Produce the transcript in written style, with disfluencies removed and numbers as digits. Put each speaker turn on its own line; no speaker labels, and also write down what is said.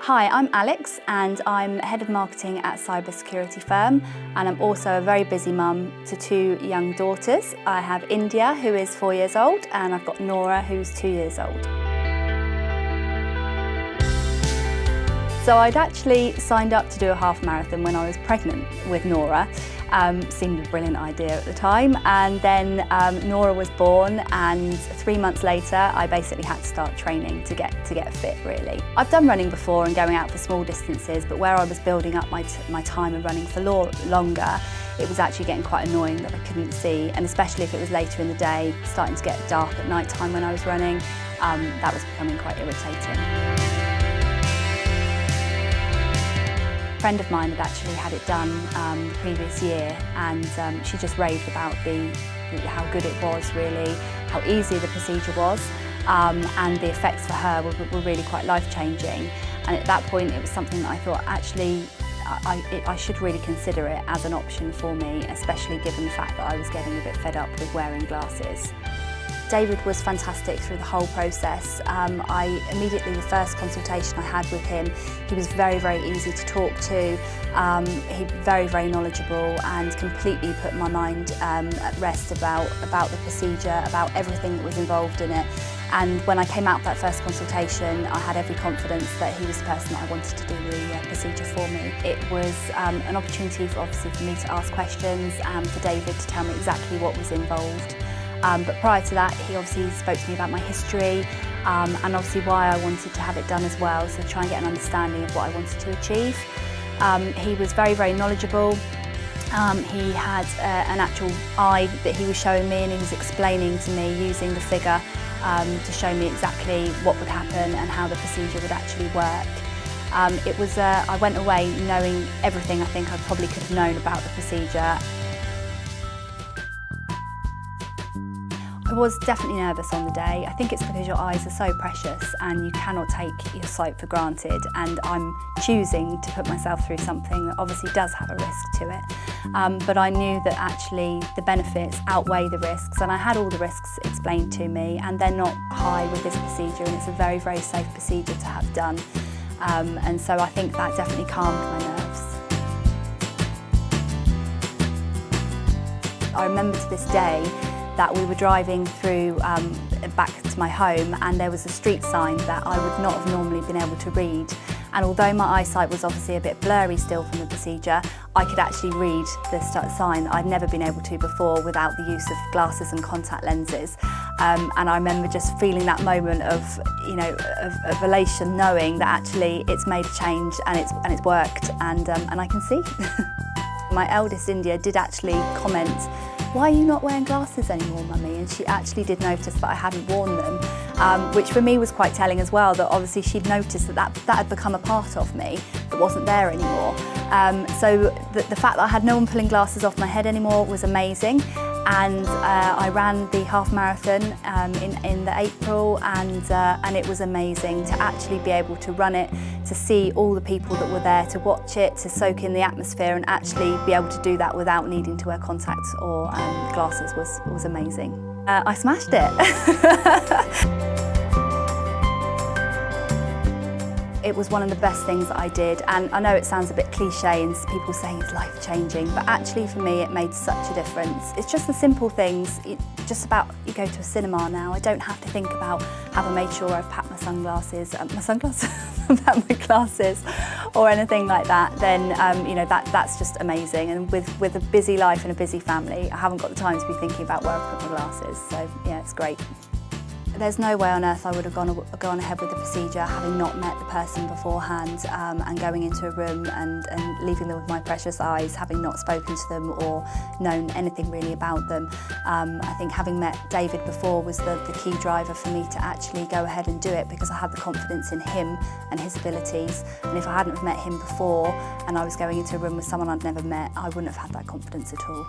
Hi, I'm Alex and I'm Head of Marketing at a cybersecurity firm, and I'm also a very busy mum to two young daughters. I have India, who is 4 years old, and I've got Nora, who's 2 years old. So I'd actually signed up to do a half marathon when I was pregnant with Nora. Seemed a brilliant idea at the time, and then Nora was born, and 3 months later I basically had to start training to get fit, really. I've done running before and going out for small distances, but where I was building up my time and running for longer, it was actually getting quite annoying that I couldn't see, and especially if it was later in the day, starting to get dark at night time when I was running, that was becoming quite irritating. A friend of mine had actually had it done the previous year, and she just raved about how good it was, really, how easy the procedure was, and the effects for her were really quite life-changing. And at that point it was something that I thought actually I should really consider it as an option for me, especially given the fact that I was getting a bit fed up with wearing glasses. David was fantastic through the whole process. The first consultation I had with him, he was very, very easy to talk to. He very knowledgeable and completely put my mind at rest about the procedure, about everything that was involved in it. And when I came out of that first consultation, I had every confidence that he was the person that I wanted to do the procedure for me. It was an opportunity for me to ask questions, for David to tell me exactly what was involved. But prior to that, he obviously spoke to me about my history and obviously why I wanted to have it done as well, so try and get an understanding of what I wanted to achieve. He was very knowledgeable. He had an actual eye that he was showing me, and he was explaining to me using the figure to show me exactly what would happen and how the procedure would actually work. I went away knowing everything I think I probably could have known about the procedure. I was definitely nervous on the day. I think it's because your eyes are so precious and you cannot take your sight for granted, and I'm choosing to put myself through something that obviously does have a risk to it. But I knew that actually the benefits outweigh the risks, and I had all the risks explained to me, and they're not high with this procedure, and it's a very safe procedure to have done. And so I think that definitely calmed my nerves. I remember to this day that we were driving through back to my home, and there was a street sign that I would not have normally been able to read. And although my eyesight was obviously a bit blurry still from the procedure, I could actually read the sign that I'd never been able to before without the use of glasses and contact lenses. And I remember just feeling that moment of elation, knowing that actually it's made a change and it's worked, and I can see. My eldest India did actually comment, "Why are you not wearing glasses anymore, Mummy?" And she actually did notice that I hadn't worn them, which for me was quite telling as well, that obviously she'd noticed that had become a part of me that wasn't there anymore. So the fact that I had no one pulling glasses off my head anymore was amazing. And I ran the half marathon in the April, and it was amazing to actually be able to run it, to see all the people that were there to watch it, to soak in the atmosphere, and actually be able to do that without needing to wear contacts or glasses was amazing. I smashed it. It was one of the best things that I did, and I know it sounds a bit cliche and people saying it's life-changing, but actually for me it made such a difference. It's just the simple things, just about you go to a cinema now, I don't have to think about have I made sure I've packed my my glasses or anything like that, then that's just amazing. And with a busy life and a busy family, I haven't got the time to be thinking about where I've put my glasses, so yeah, it's great. There's no way on earth I would have gone ahead with the procedure having not met the person beforehand, and going into a room and leaving them with my precious eyes, having not spoken to them or known anything really about them. I think having met David before was the key driver for me to actually go ahead and do it, because I had the confidence in him and his abilities, and if I hadn't have met him before and I was going into a room with someone I'd never met, I wouldn't have had that confidence at all.